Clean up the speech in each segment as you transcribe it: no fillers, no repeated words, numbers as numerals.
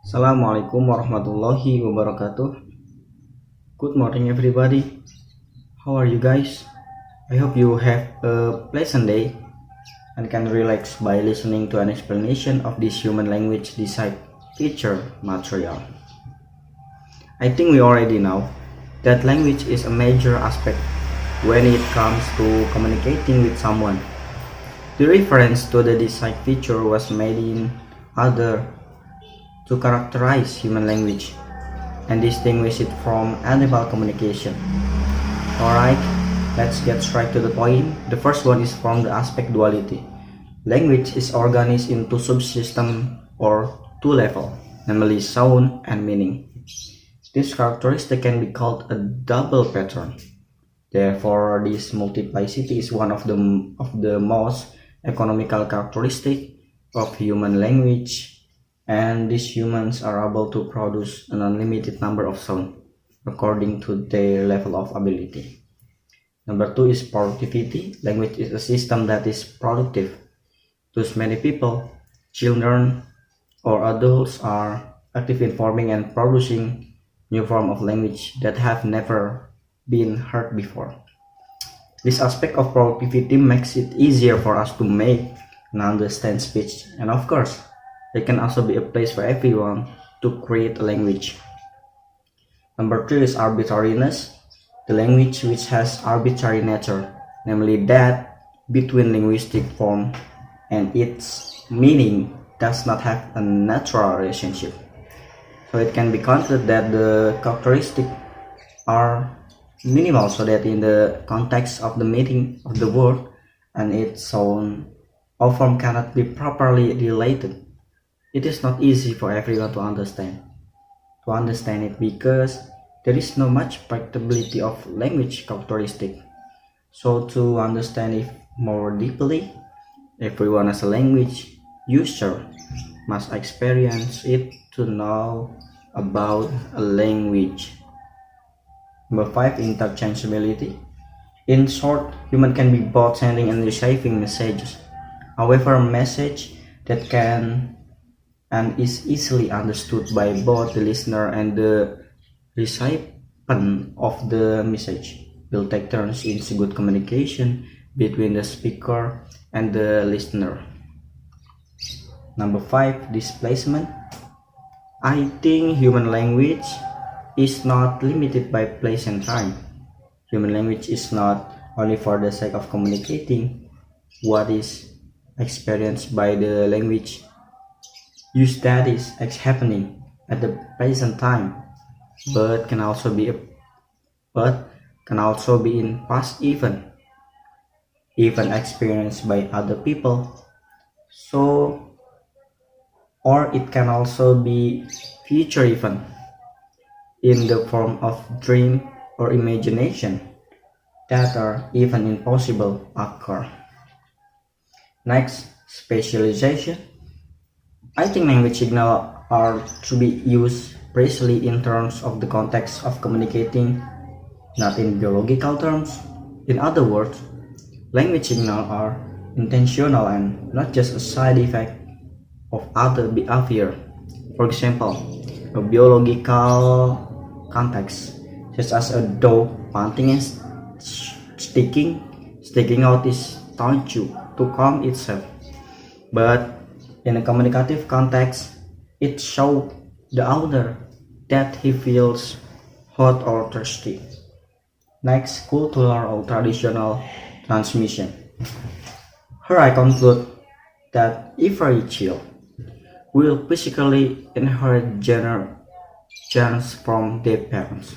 Assalamualaikum warahmatullahi wabarakatuh. Good morning everybody. How are you guys? I hope you have a pleasant day and can relax by listening to an explanation of this human language design feature material. I think we already know that language is a major aspect when it comes to communicating with someone. The reference to the design feature was made in order to characterize human language and distinguish it from animal communication. Alright, let's get straight to the point. The first one is from the aspect duality. Language is organized into subsystems or two levels, namely sound and meaning. This characteristic can be called a double pattern. Therefore, this multiplicity is one of the most economical characteristic of human language, and these humans are able to produce an unlimited number of sound according to their level of ability. Number two is productivity. Language is a system that is productive. Thus many people, children or adults are active in forming and producing new form of language that have never been heard before. This aspect of productivity makes it easier for us to make and understand speech, and of course, it can also be a place for everyone to create a language. Number 3 is arbitrariness. The language which has arbitrary nature, namely that between linguistic form and its meaning does not have a natural relationship. So it can be considered that the characteristics are minimal, so that in the context of the meaning of the word and its sound or form cannot be properly related. It is not easy for everyone to understand it because there is no much predictability of language characteristic. So to understand it more deeply, everyone as a language user must experience it to know about a language. Number 5, interchangeability. In short, human can be both sending and receiving messages. However, a message that can and is easily understood by both the listener and the recipient of the message will take turns in good communication between the speaker and the listener. Number 5, displacement. I think human language is not limited by place and time. Human language is not only for the sake of communicating what is experienced by the language use that is happening at the present time, but can also be in past event experienced by other people. So, or it can also be future event in the form of dream or imagination that are even impossible occur. Next, specialization. I think language signals are to be used precisely in terms of the context of communicating, not in biological terms. In other words, language signals are intentional and not just a side effect of other behavior. For example, a biological context, such as a dog panting and sticking out its tongue to calm itself. But in a communicative context, it shows the owner that he feels hot or thirsty. Next, cultural or traditional transmission. Here I conclude that every child will physically inherit genes from their parents,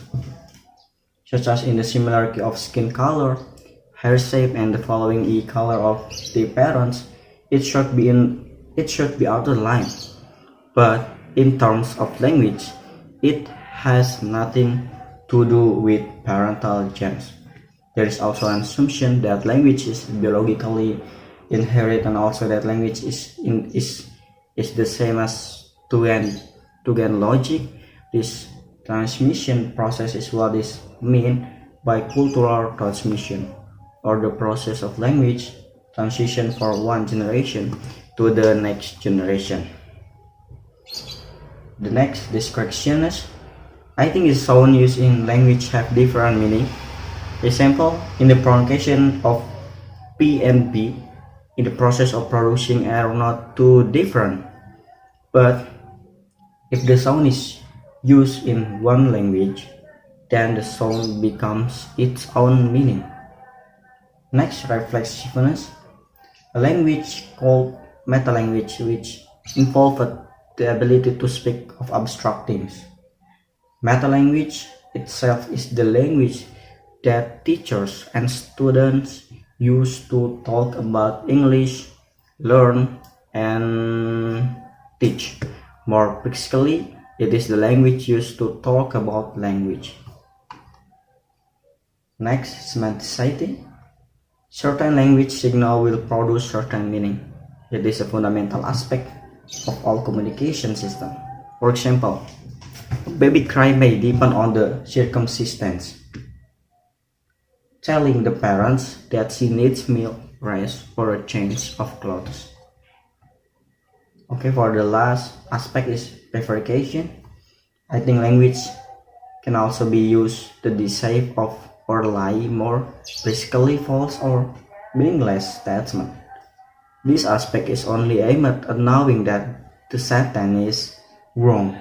such as in the similarity of skin color, hair shape, and the following color of their parents. It should be outlined, but in terms of language, it has nothing to do with parental genes. There is also an assumption that language is biologically inherited, and also that language is the same as two-gen logic. This transmission process is what is meant by cultural transmission, or the process of language transition from one generation to the next generation. The next, Discretionless. I think the sound used in language have different meaning. Example, in the pronunciation of P and B, in the process of producing are not too different. But if the sound is used in one language, then the sound becomes its own meaning. Next, Reflexiveness. A language called meta-language which involved the ability to speak of abstract things. Meta-language itself is the language that teachers and students use to talk about English, learn, and teach. More precisely, it is the language used to talk about language. Next, Semanticity. Certain language signal will produce certain meaning. It is a fundamental aspect of all communication systems. For example, a baby cry may depend on the circumstance. Telling the parents that she needs milk, rest, or a change of clothes. Okay, for the last aspect is bifurcation. I think language can also be used to deceive of or lie more basically false or meaningless statement. This aspect is only aimed at knowing that the sentence is wrong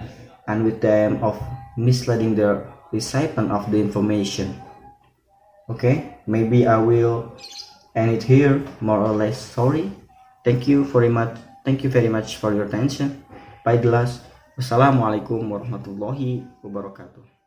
and with the aim of misleading the recipient of the information. Okay, maybe I will end it here, more or less. Sorry. Thank you very much for your attention. Bye, class. Wassalamualaikum warahmatullahi wabarakatuh.